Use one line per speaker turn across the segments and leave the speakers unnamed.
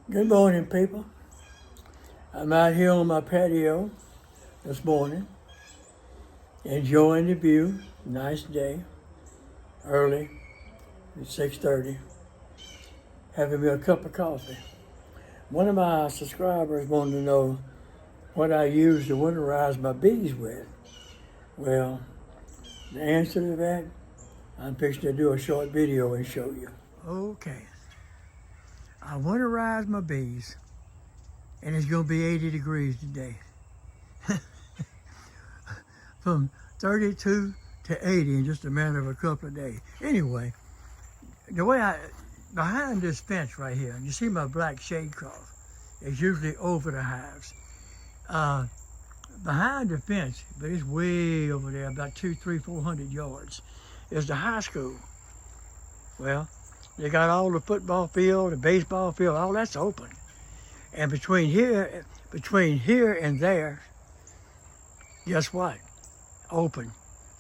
Good morning, people. I'm out here on my patio this morning, enjoying the view. Nice day, early, at 6:30, having me a cup of coffee. One of my subscribers wanted to know what I use to winterize my bees with. Well, the answer to that, I'm fixing to do a short video and show you. Okay, I winterize my bees, and it's gonna be 80 degrees today. From 32 to 80 in just a matter of a couple of days. Anyway, the way behind this fence right here, you see my black shade cloth. It's usually over the hives. Behind the fence, but it's way over there, about 400 yards, is the high school. Well, they got all the football field, the baseball field, all that's open. And between here and there, guess what? Open.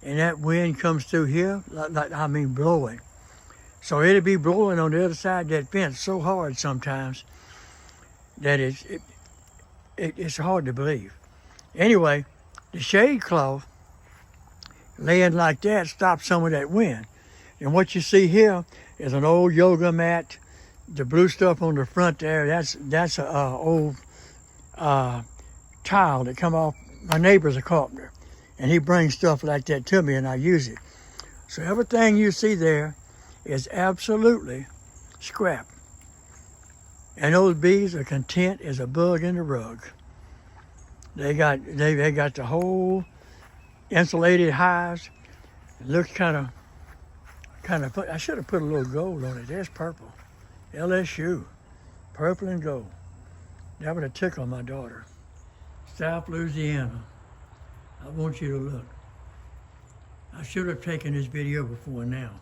And that wind comes through here, blowing. So it'll be blowing on the other side of that fence so hard sometimes that it's hard to believe. Anyway, the shade cloth laying like that stops some of that wind. And what you see here is an old yoga mat. The blue stuff on the front there, that's an old tile that come off. My neighbor's a carpenter, and he brings stuff like that to me, and I use it. So everything you see there is absolutely scrap. And those bees are content as a bug in the rug. They got the whole insulated hives. It looks kind of fun. I should have put a little gold on it. There's purple. LSU, purple and gold. That would have tickled my daughter. South Louisiana. I want you to look. I should have taken this video before now.